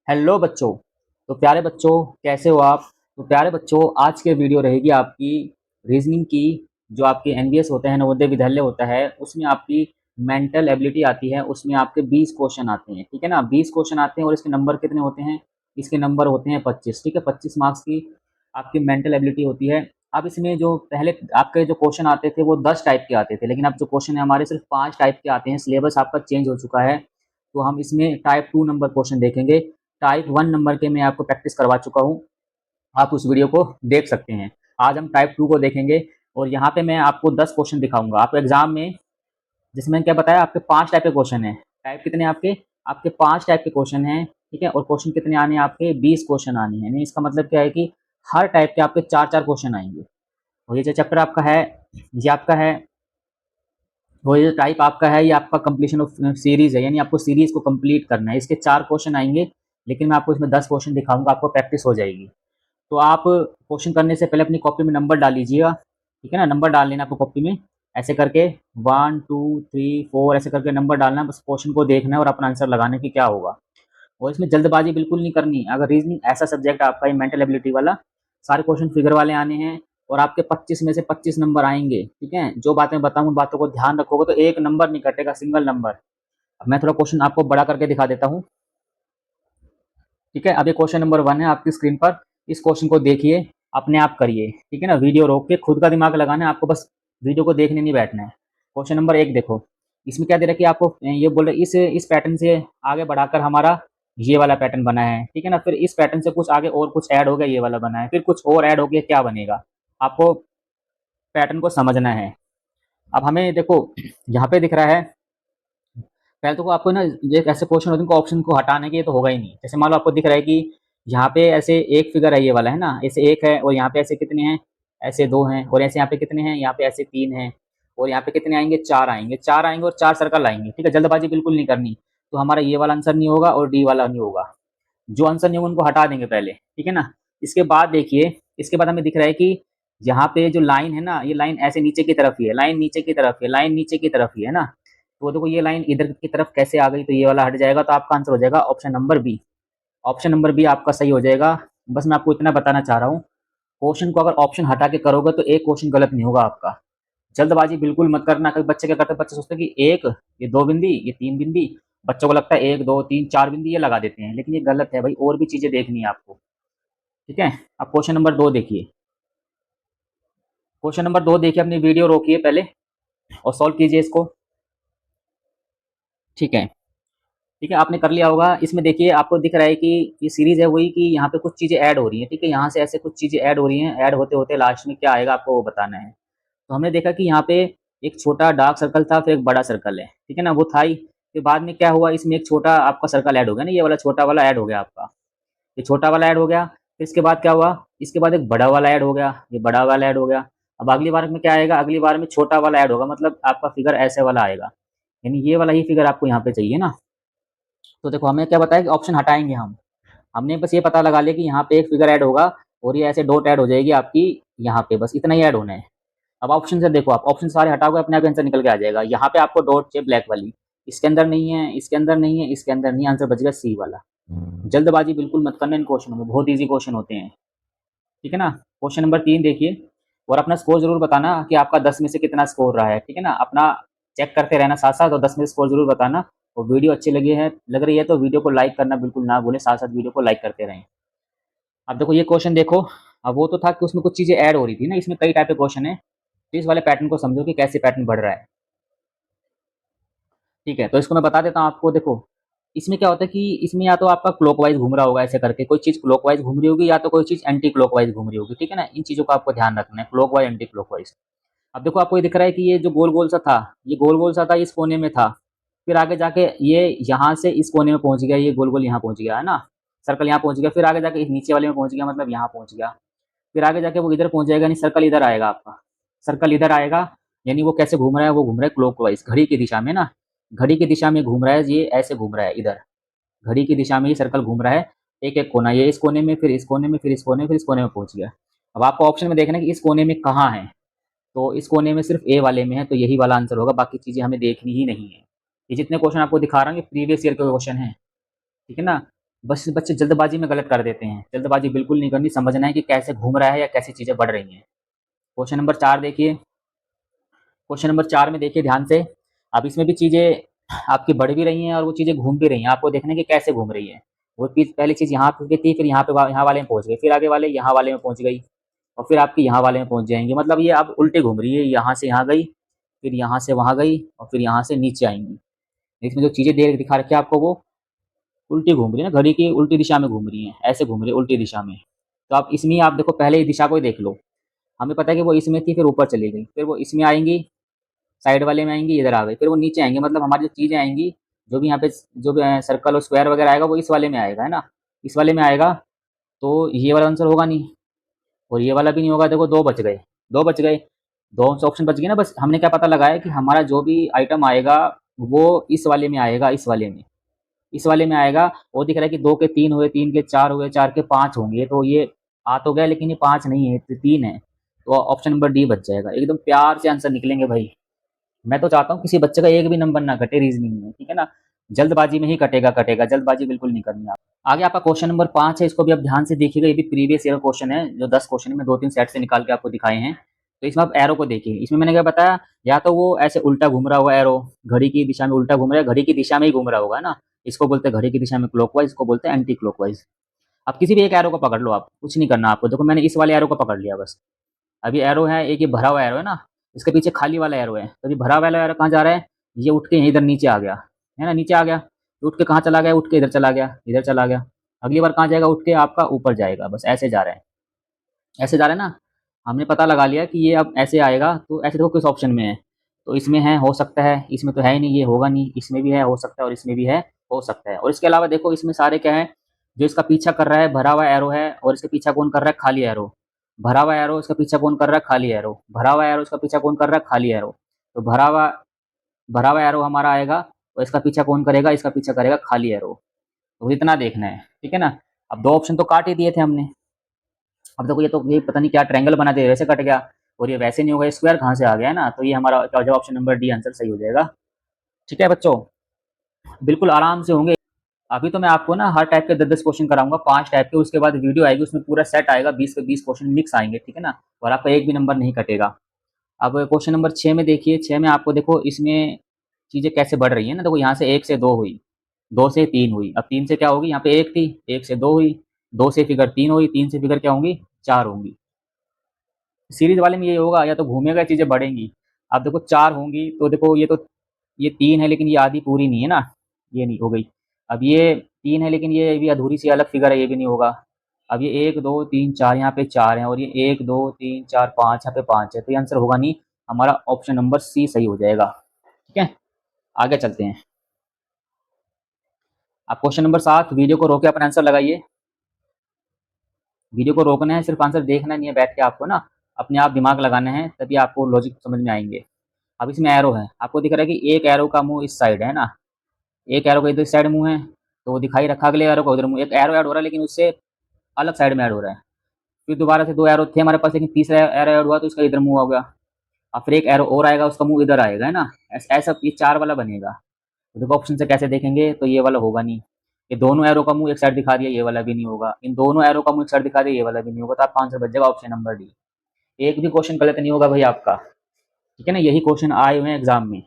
Hello बच्चों। तो प्यारे बच्चों, कैसे हो आप? तो प्यारे बच्चों, आज के वीडियो रहेगी आपकी रीजनिंग की। जो आपके एनवीएस होते हैं, नवोदय विद्यालय होता है, उसमें आपकी मेंटल एबिलिटी आती है। उसमें आपके 20 क्वेश्चन आते हैं, ठीक है ना। 20 क्वेश्चन आते हैं और इसके नंबर कितने होते हैं? इसके नंबर होते हैं 25, ठीक है। 25 मार्क्स की आपकी मेंटल एबिलिटी होती है। अब इसमें जो पहले आपके जो क्वेश्चन आते थे वो 10 टाइप के आते थे, लेकिन अब जो क्वेश्चन है हमारे सिर्फ 5 टाइप के आते हैं। सिलेबस आपका चेंज हो चुका है। तो हम इसमें टाइप 2 नंबर क्वेश्चन देखेंगे। टाइप 1 नंबर के मैं आपको प्रैक्टिस करवा चुका हूँ, आप उस वीडियो को देख सकते हैं। आज हम टाइप 2 को देखेंगे और यहाँ पे मैं आपको 10 क्वेश्चन दिखाऊंगा। आपको एग्जाम में, जिसमें क्या बताया, आपके 5 टाइप के क्वेश्चन हैं। टाइप कितने आपके? आपके 5 टाइप के क्वेश्चन हैं, ठीक है। और क्वेश्चन कितने आने हैं आपके? 20 क्वेश्चन आने हैं। यानी इसका मतलब क्या है कि हर टाइप के आपके 4-4 क्वेश्चन आएंगे। और ये जो चैप्टर आपका है, ये आपका है, वो ये टाइप आपका है, ये आपका कंप्लीशन ऑफ सीरीज है, यानी आपको सीरीज को कंप्लीट करना है। इसके 4 क्वेश्चन आएंगे, लेकिन मैं आपको इसमें 10 क्वेश्चन दिखाऊंगा, आपको प्रैक्टिस हो जाएगी। तो आप क्वेश्चन करने से पहले अपनी कॉपी में नंबर डाल लीजिएगा, ठीक है ना। नंबर डाल लेना आपको कॉपी में, ऐसे करके 1 2 3 4 ऐसे करके नंबर डालना है। बस क्वेश्चन को देखना है और अपना आंसर लगाने की क्या होगा। और इसमें जल्दबाजी बिल्कुल नहीं करनी। अगर रीजनिंग ऐसा सब्जेक्ट आपका, ये मेंटल एबिलिटी वाला, सारे क्वेश्चन फिगर वाले आने हैं और आपके 25 में से 25 नंबर आएंगे, ठीक है। जो बातें बताऊँ उन बातों को ध्यान रखोगे तो एक नंबर नहीं कटेगा, सिंगल नंबर। अब मैं थोड़ा क्वेश्चन आपको बड़ा करके दिखा देता हूँ, ठीक है। अब ये क्वेश्चन नंबर 1 है आपकी स्क्रीन पर। इस क्वेश्चन को देखिए, अपने आप करिए, ठीक है ना। वीडियो रोक के खुद का दिमाग लगाना है आपको, बस वीडियो को देखने नहीं बैठना है। क्वेश्चन नंबर 1 देखो। इसमें क्या दे रहा है कि आपको ये बोल रहे इस पैटर्न से आगे बढ़ाकर हमारा ये वाला पैटर्न बना है, ठीक है ना। फिर इस पैटर्न से कुछ आगे और कुछ ऐड हो गया, ये वाला बना है। फिर कुछ और ऐड हो गया, क्या बनेगा? आपको पैटर्न को समझना है। अब हमें देखो, यहाँ पे दिख रहा है, पहले तो आपको ना, ये ऐसे क्वेश्चन होते हैं को ऑप्शन को हटाने के, ये तो होगा ही नहीं। जैसे मान लो आपको दिख रहा है कि यहाँ पे ऐसे एक फिगर है, ये वाला है ना, ऐसे एक है, और यहाँ पे ऐसे कितने हैं? ऐसे दो हैं। और ऐसे यहाँ पे कितने हैं? यहाँ पे ऐसे तीन हैं। और यहाँ पे कितने आएंगे? चार आएंगे। चार आएंगे और चार सर्कल आएंगे, ठीक है। जल्दबाजी बिल्कुल नहीं करनी। तो हमारा ये वाला आंसर नहीं होगा और डी वाला नहीं होगा। जो आंसर नहीं होगा उनको हटा देंगे पहले, ठीक है ना। इसके बाद देखिए, इसके बाद हमें दिख रहा है कि यहाँ पे जो लाइन है ना, ये लाइन ऐसे नीचे की तरफ ही है, लाइन नीचे की तरफ है, लाइन नीचे की तरफ ही है ना। तो देखो ये लाइन इधर की तरफ कैसे आ गई, तो ये वाला हट जाएगा। तो आपका आंसर हो जाएगा option number B. Option number B आपका सही हो जाएगा। बस मैं आपको इतना बताना चाह रहा हूँ, क्वेश्चन को अगर ऑप्शन हटा के करोगे तो एक क्वेश्चन गलत नहीं होगा आपका। जल्दबाजी बिल्कुल मत करना। कई बच्चे क्या करते हैं, बच्चे सोचते हैं कि एक, ये दो बिंदी, ये तीन बिंदी, बच्चों को लगता है एक दो तीन चार बिंदी ये लगा देते हैं, लेकिन ये गलत है भाई। और भी चीजें देखनी है आपको, ठीक है। अब क्वेश्चन नंबर 2 देखिए। क्वेश्चन नंबर 2 देखिए, अपनी वीडियो रोकिए पहले और सॉल्व कीजिए इसको, ठीक है। ठीक है, आपने कर लिया होगा। इसमें देखिए आपको दिख रहा है कि ये सीरीज है वही, कि यहाँ पे कुछ चीज़ें ऐड हो रही हैं, ठीक है। यहाँ से ऐसे कुछ चीज़ें ऐड हो रही हैं, ऐड होते होते लास्ट में क्या आएगा आपको वो बताना है। तो हमने देखा कि यहाँ पे एक छोटा डार्क सर्कल था, फिर एक बड़ा सर्कल है, ठीक है ना, वो था ही। फिर बाद में क्या हुआ, इसमें एक छोटा आपका सर्कल ऐड हो गया ना, ये वाला छोटा वाला ऐड हो गया आपका, ये छोटा वाला ऐड हो गया। फिर इसके बाद क्या हुआ, इसके बाद एक बड़ा वाला ऐड हो गया, ये बड़ा वाला ऐड हो गया। अब अगली बार में क्या आएगा, अगली बार में छोटा वाला ऐड होगा, मतलब आपका फिगर ऐसे वाला आएगा। यानी ये वाला ही फिगर आपको यहाँ पे चाहिए ना। तो देखो हमें क्या बताया कि ऑप्शन हटाएंगे हम। हमने बस ये पता लगा लिया कि यहाँ पे एक फिगर ऐड होगा और ये ऐसे डॉट ऐड हो जाएगी आपकी यहाँ पे, बस इतना ही ऐड होना है। अब ऑप्शन से देखो, आप ऑप्शन सारे हटाओगे अपने आप आंसर निकल के आ जाएगा। यहाँ पे आपको डॉट चाहिए ब्लैक वाली, इसके अंदर नहीं है, इसके अंदर नहीं है, इसके अंदर नहीं, आंसर बचेगा सी वाला। जल्दबाजी बिल्कुल मत करना इन क्वेश्चनों में, बहुत ईजी क्वेश्चन होते हैं, ठीक है ना। क्वेश्चन नंबर 3 देखिए, और अपना स्कोर जरूर बताना कि आपका 10 में से कितना स्कोर रहा है, ठीक है ना। अपना चेक करते रहना साथ साथ, और 10 में से स्कोर जरूर बताना। और वीडियो अच्छी लग रही है तो वीडियो को लाइक करना बिल्कुल ना भूलें, साथ साथ वीडियो को लाइक करते रहें। अब देखो ये क्वेश्चन देखो। अब वो तो था कि उसमें कुछ चीज़ें ऐड हो रही थी ना, इसमें कई टाइप के क्वेश्चन है। तो इस वाले पैटर्न को समझो कि कैसे पैटर्न बढ़ रहा है, ठीक है। तो इसको मैं बता देता हूँ आपको। देखो इसमें क्या होता है कि इसमें या तो आपका क्लॉकवाइज घूम रहा होगा, ऐसे करके कोई चीज़ क्लॉकवाइज घूम रही होगी, या तो कोई चीज़ एंटी क्लॉकवाइज घूम रही होगी, ठीक है ना। इन चीज़ों का आपको ध्यान रखना है, क्लॉकवाइज एंटी क्लॉकवाइज। अब देखो आपको ये दिख रहा है कि ये जो गोल गोल सा था, ये गोल गोल सा था, इस कोने में था। फिर आगे जाके ये यहाँ से इस कोने में पहुंच गया, ये गोल गोल यहाँ पहुंच गया है ना, सर्कल यहाँ पहुंच गया। फिर आगे जाके इस नीचे वाले में पहुंच गया, मतलब यहाँ पहुंच गया। फिर आगे जाके वो इधर पहुंच जाएगा, यानी सर्कल इधर आएगा आपका, सर्कल इधर आएगा। यानी वो कैसे घूम रहा है, वो घूम रहा है क्लॉकवाइज, घड़ी की दिशा में ना, घड़ी की दिशा में घूम रहा है, ये ऐसे घूम रहा है इधर, घड़ी की दिशा में ये सर्कल घूम रहा है। एक एक कोना, ये इस कोने में, फिर इस कोने में, फिर इस कोने में, फिर इस कोने में पहुंच गया। अब आपको ऑप्शन में देखना है कि इस कोने में कहाँ है। तो इस कोने में सिर्फ ए वाले में है, तो यही वाला आंसर होगा, बाकी चीज़ें हमें देखनी ही नहीं है। ये जितने क्वेश्चन आपको दिखा रहा हूँ ये प्रीवियस ईयर के क्वेश्चन हैं, ठीक है ना। बस बच्चे जल्दबाजी में गलत कर देते हैं। जल्दबाजी बिल्कुल नहीं करनी, समझना है कि कैसे घूम रहा है या कैसी चीज़ें बढ़ रही हैं। क्वेश्चन नंबर 4 देखिए। क्वेश्चन नंबर 4 में देखिए ध्यान से। अब इसमें भी चीज़ें आपकी बढ़ भी रही हैं और वो चीज़ें घूम भी रही हैं। आपको देखना है कि कैसे घूम रही है। वो चीज़, पहली चीज़ यहाँ पे थी, फिर यहाँ पे यहाँ वाले में पहुँच गई, फिर आगे वाले यहाँ वाले में पहुँच गई और फिर आपकी यहाँ वाले में पहुँच जाएँगी। मतलब ये अब उल्टे घूम रही है, यहाँ से यहाँ गई, फिर यहाँ से वहाँ गई और फिर यहाँ से नीचे आएँगी। इसमें जो चीज़ें दे दिखा रखी है आपको, वो उल्टी घूम रही है ना, घड़ी की उल्टी दिशा में घूम रही हैं, ऐसे घूम रही है उल्टी दिशा में। तो आप इसमें आप देखो, पहले ही दिशा को ही देख लो। हमें पता है कि वो इसमें थी, फिर ऊपर चली गई, फिर वो इसमें आएँगी, साइड वाले में आएँगी, इधर आ गई, फिर वो नीचे आएँगी। मतलब हमारी जो चीज़ें आएँगी, जो भी यहाँ पे जो भी सर्कल और स्क्वायर वगैरह आएगा, वो इस वाले में आएगा, है ना? इस वाले में आएगा, तो ये वाला आंसर होगा नहीं और ये वाला भी नहीं होगा। देखो 2 बच गए, 2 बच गए, 2 ऑप्शन बच गए ना। बस हमने क्या पता लगाया कि हमारा जो भी आइटम आएगा, वो इस वाले में आएगा, इस वाले में। इस वाले में आएगा। वो दिख रहा है कि 2 के 3 हुए, 3 के 4 हुए, 4 के 5 होंगे, तो ये आ तो गया, लेकिन ये 5 नहीं है, 3 है। तो ऑप्शन नंबर डी बच जाएगा। एकदम प्यार से आंसर निकलेंगे भाई। मैं तो चाहता हूँ किसी बच्चे का एक भी नंबर ना घटे रीजनिंग में, ठीक है ना? जल्दबाजी में ही कटेगा, जल्दबाजी बिल्कुल नहीं करनी आप। आगे आपका क्वेश्चन नंबर 5 है, इसको भी आप ध्यान से देखिएगा। ये भी प्रीवियस ईयर क्वेश्चन है, जो 10 क्वेश्चन है, मैं 2-3 सेट से निकाल के आपको दिखाए हैं। तो इसमें आप एरो को देखिए। इसमें मैंने क्या बताया, या तो वो ऐसे उल्टा घूम रहा होगा एरो, घड़ी की दिशा में उल्टा घूम रहा है, घड़ी की दिशा में ही घूम रहा होगा, है ना? इसको बोलते हैं घड़ी की दिशा में क्लॉकवाइज, इसको बोलते हैं एंटी क्लॉकवाइज। अब किसी भी एक एरो को पकड़ लो आप, कुछ नहीं करना आपको। देखो मैंने इस वाले एरो को पकड़ लिया बस। अभी एरो है एक, ये भरा हुआ एरो है ना, इसके पीछे खाली वाला एरो है। तो ये भरा वाला एरो कहाँ जा रहा है? ये उठ के इधर नीचे आ गया, है ना? नीचे आ गया, उठ के कहाँ चला गया? उठ के इधर चला गया, इधर चला गया। अगली बार कहाँ जाएगा? उठ के आपका ऊपर जाएगा। बस ऐसे जा रहा है, ऐसे जा रहा है ना। हमने पता लगा लिया कि ये अब ऐसे आएगा। तो ऐसे देखो किस ऑप्शन में है, तो इसमें है, हो सकता है, इसमें तो है ही नहीं, ये होगा नहीं, इसमें भी है, हो सकता है, और इसमें भी है, हो सकता है। और इसके अलावा देखो इसमें सारे क्या है, जो इसका पीछा कर रहा है भरा हुआ एरो है, और इसके पीछा कौन कर रहा है? खाली एरो। भरा हुआ एरो इसका पीछा कौन कर रहा है? खाली एरो। भरा हुआ एरो इसका पीछा कौन कर रहा है? खाली एरो। तो भरा हुआ एरो हमारा आएगा, और इसका पीछा कौन करेगा? इसका पीछा करेगा खाली एरो। तो इतना देखना है, ठीक है ना? अब 2 ऑप्शन तो काट ही दिए थे हमने। अब देखो ये तो, ये पता नहीं क्या ट्रायंगल बना दिया, वैसे कट गया, और ये वैसे नहीं होगा, स्क्वायर कहाँ से आ गया, है ना? तो ये हमारा क्या हो जाएगा? ऑप्शन नंबर डी आंसर सही हो जाएगा। ठीक है बच्चों, बिल्कुल आराम से होंगे। अभी तो मैं आपको ना हर टाइप के 10-10 क्वेश्चन कराऊंगा, 5 टाइप के। उसके बाद वीडियो आएगी, उसमें पूरा सेट आएगा, 20 के 20 क्वेश्चन मिक्स आएंगे, ठीक है ना? और आपका एक भी नंबर नहीं कटेगा। अब क्वेश्चन नंबर 6 में देखिए। 6 में आपको देखो इसमें चीज़ें कैसे बढ़ रही है ना। देखो यहाँ से 1 से 2 हुई, 2 से 3 हुई, अब 3 से क्या होगी? यहाँ पे 1 थी, 1 से 2 हुई, 2 से फिगर 3 हुई, 3 से फिगर क्या होंगी? 4 होंगी। सीरीज वाले में ये होगा, या तो घूमेगा, चीज़ें बढ़ेंगी। अब देखो 4 होंगी, तो देखो ये तो, ये 3 है लेकिन ये आधी पूरी नहीं है ना, ये नहीं हो गई। अब ये 3 है लेकिन ये भी अधूरी सी अलग फिगर है, ये भी नहीं होगा। अब ये 1 2 3 4, यहाँ पे 4 हैं, और ये 1 2 3 4 5, यहाँ पे 5 है, तो ये आंसर होगा नहीं। हमारा ऑप्शन नंबर सी सही हो जाएगा। ठीक है, आगे चलते हैं। अब क्वेश्चन नंबर 7, वीडियो को रोके अपना आंसर लगाइए। वीडियो को रोकना है, सिर्फ आंसर देखना नहीं है बैठ के, आपको ना अपने आप दिमाग लगाना है, तभी आपको लॉजिक समझ में आएंगे। अब इसमें एरो है, आपको दिख रहा है कि एक एरो का मुंह इस साइड है ना, एक एरो का इधर साइड मुंह है, तो वो दिखाई रखा। अगले एरो का उधर मुंह, एक एरो ऐड हो रहा है लेकिन उससे अलग साइड में ऐड हो रहा है। फिर दोबारा से 2 एरो थे हमारे पास, लेकिन तीसरा एरो ऐड हुआ तो उसका इधर मुंह हो गया। अब फिर एक एरो और आएगा, उसका मुंह इधर आएगा, है ना? ऐसा ये 4 वाला बनेगा। तो देखो ऑप्शन से कैसे देखेंगे, तो ये वाला होगा नहीं। ये दोनों एरो का मुंह एक साइड दिखा दिया, ये वाला भी नहीं होगा। इन दोनों एरो का मुंह एक साइड दिखा दिया, ये वाला भी नहीं होगा। तो आपका आंसर बच जाएगा ऑप्शन नंबर डी। एक भी क्वेश्चन गलत नहीं होगा भाई आपका, ठीक है ना? यही क्वेश्चन आए हुए हैं एग्जाम में।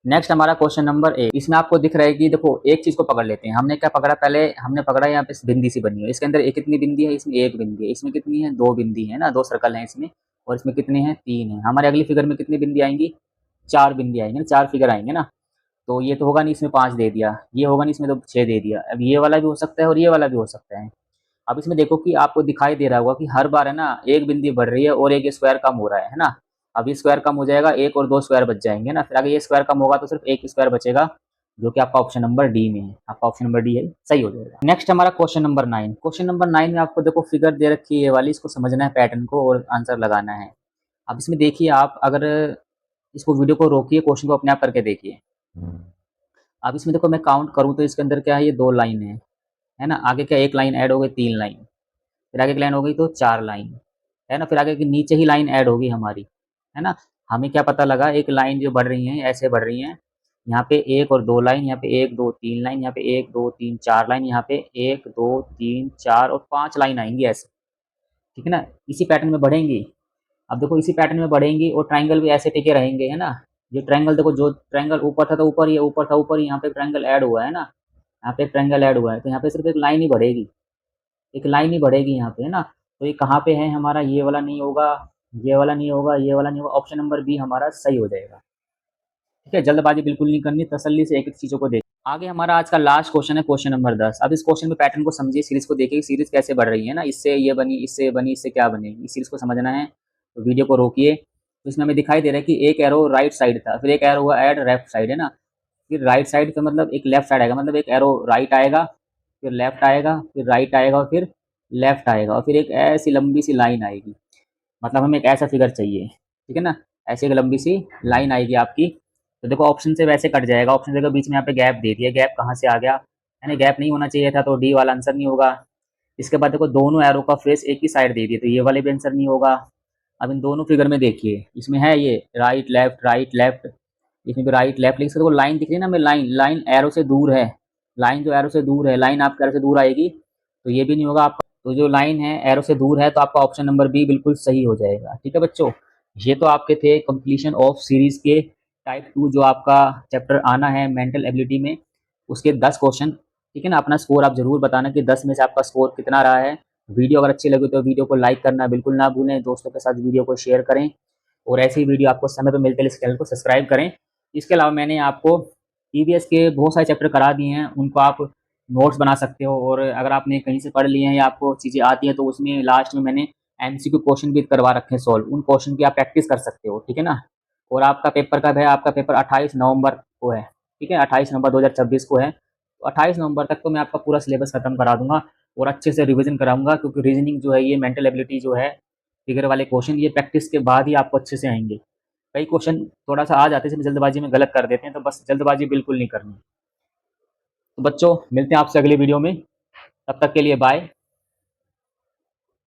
नेक्स्ट हमारा क्वेश्चन नंबर ए। इसमें आपको दिख रहा है कि देखो एक चीज को पकड़ लेते हैं। हमने क्या पकड़ा? पहले हमने पकड़ा यहाँ पे बिंदी सी बनी है, इसके अंदर एक कितनी बिंदी है? इसमें एक बिंदी है। इसमें कितनी है? 2 बिंदी है ना, 2 सर्कल हैं इसमें। और इसमें कितने हैं? 3 है। हमारे अगली फिगर में कितनी बिंदी आएंगी? 4 बिंदी आएंगे ना, 4 फिगर आएंगे ना। तो ये तो होगा नहीं, इसमें 5 दे दिया, ये होगा नहीं, इसमें तो 6 दे दिया। अब ये वाला भी हो सकता है और ये वाला भी हो सकता है। अब इसमें देखो कि आपको दिखाई दे रहा होगा कि हर बार है ना एक बिंदी बढ़ रही है और एक स्क्वायर कम हो रहा है ना। अब ये स्क्वायर कम हो जाएगा, एक और 2 स्क्वायर बच जाएंगे ना। फिर अगर ये स्क्वायर कम होगा तो सिर्फ एक स्क्वायर बचेगा, जो कि आपका ऑप्शन नंबर डी में है। आपका ऑप्शन नंबर डी है, सही हो जाएगा। नेक्स्ट हमारा क्वेश्चन नंबर 9। क्वेश्चन नंबर 9 में आपको देखो फिगर दे रखी है ये वाली, इसको समझना है पैटर्न को और आंसर लगाना है। अब इसमें देखिए, आप अगर इसको वीडियो को रोकिए, क्वेश्चन को अपने आप करके देखिए। अब इसमें देखो मैं काउंट करूँ तो इसके अंदर क्या है? ये 2 लाइन है ना। आगे क्या एक लाइन ऐड हो गई, 3 लाइन। फिर आगे की लाइन हो गई तो 4 लाइन, है ना। फिर आगे की नीचे ही लाइन ऐड होगी हमारी, है ना। हमें क्या पता लगा? एक लाइन जो बढ़ रही है, ऐसे बढ़ रही हैं, यहाँ पे 1 और 2 लाइन, यहाँ पे 1 2 3 लाइन, यहाँ पे 1 2 3 4 लाइन, यहाँ पे 1 2 3 4 और 5 लाइन आएंगी ऐसे, ठीक है ना। इसी पैटर्न में बढ़ेंगी। अब देखो इसी पैटर्न में बढ़ेंगी और ट्रायंगल भी ऐसे टिके रहेंगे, है ना। ये ट्रायंगल देखो, जो ट्रायंगल ऊपर था तो ऊपर ही है, ऊपर था ऊपर ही, यहाँ पे ट्रायंगल ऐड हुआ है ना, यहाँ पे ट्रायंगल ऐड हुआ है, तो यहाँ पे सिर्फ एक लाइन ही बढ़ेगी, एक लाइन ही बढ़ेगी यहाँ पे, है ना। तो ये कहाँ पे है हमारा, ये वाला नहीं होगा, ये वाला नहीं होगा, ये वाला नहीं होगा, ऑप्शन नंबर बी हमारा सही हो जाएगा। ठीक है, जल्दबाजी बिल्कुल नहीं करनी, तसल्ली से एक एक चीज़ों को देख। आगे हमारा आज का लास्ट क्वेश्चन है, क्वेश्चन नंबर 10। अब इस क्वेश्चन में पैटर्न को समझिए, सीरीज को देखिए, सीरीज कैसे बढ़ रही है ना, इससे ये बनी, इससे ये बनी, इससे क्या बनेगी, इस सीरीज को समझना है। तो वीडियो को रोकिए। तो इसमें हमें दिखाई दे रहा है कि एक एरो राइट साइड था, फिर एक एरो हुआ ऐड लेफ्ट साइड, है ना। फिर राइट साइड का मतलब एक लेफ्ट साइड आएगा, मतलब एक एरो राइट आएगा, फिर लेफ्ट आएगा, फिर राइट आएगा और फिर लेफ्ट आएगा, और फिर एक ऐसी लंबी सी लाइन आएगी। मतलब हमें एक ऐसा फिगर चाहिए, ठीक है ना। ऐसी एक लंबी सी लाइन आएगी आपकी। तो देखो ऑप्शन से वैसे कट जाएगा, ऑप्शन देखो बीच में यहाँ पे गैप दे दिया, गैप कहाँ से आ गया, यानी गैप नहीं होना चाहिए था, तो डी वाला आंसर नहीं होगा। इसके बाद देखो दोनों एरो का फेस एक ही साइड दे दिए, तो ये वाले भी आंसर नहीं होगा। अब इन दोनों फिगर में देखिए, इसमें है ये राइट लेफ्ट, इसमें भी राइट लेफ्ट, लेकिन देखो लाइन दिख रही है ना, हमें लाइन, लाइन एरो से दूर है, लाइन जो एरो से दूर है, लाइन आपके एरो से दूर आएगी, तो ये भी नहीं होगा आपका। तो जो लाइन है एरो से दूर है, तो आपका ऑप्शन नंबर बी बिल्कुल सही हो जाएगा। ठीक है बच्चों, ये तो आपके थे कंप्लीशन ऑफ सीरीज के टाइप 2 जो आपका चैप्टर आना है मेंटल एबिलिटी में, उसके 10 क्वेश्चन। ठीक है ना, अपना स्कोर आप जरूर बताना कि 10 में से आपका स्कोर कितना रहा है। वीडियो अगर अच्छी लगी तो वीडियो को लाइक करना बिल्कुल ना भूलें, दोस्तों के साथ वीडियो को शेयर करें, और ऐसी ही वीडियो आपको समय पर मिलते हैं, इस चैनल को सब्सक्राइब करें। इसके अलावा मैंने आपको ईवीएस के बहुत सारे चैप्टर करा दिए हैं, उनको आप नोट्स बना सकते हो, और अगर आपने कहीं से पढ़ लिए हैं या आपको चीज़ें आती हैं तो उसमें लास्ट में मैंने एमसीक्यू क्वेश्चन भी करवा रखे हैं सॉल्व, उन क्वेश्चन की आप प्रैक्टिस कर सकते हो। ठीक है ना। और आपका पेपर कब है, आपका पेपर 28 नवंबर को है। ठीक है, 28 नवंबर 2026 को है। तो 28 नवंबर तक तो मैं आपका पूरा सिलेबस खत्म करा दूंगा और अच्छे से रिविजन कराऊंगा, क्योंकि रीजनिंग जो है, ये मेंटल एबिलिटी जो है, फिगर वाले क्वेश्चन, ये प्रैक्टिस के बाद ही आपको अच्छे से आएंगे। कई क्वेश्चन थोड़ा सा आ जाते हैं, जल्दबाजी में गलत कर देते हैं, तो बस जल्दबाजी बिल्कुल नहीं करनी। तो बच्चों मिलते हैं आपसे अगली वीडियो में, तब तक के लिए बाय।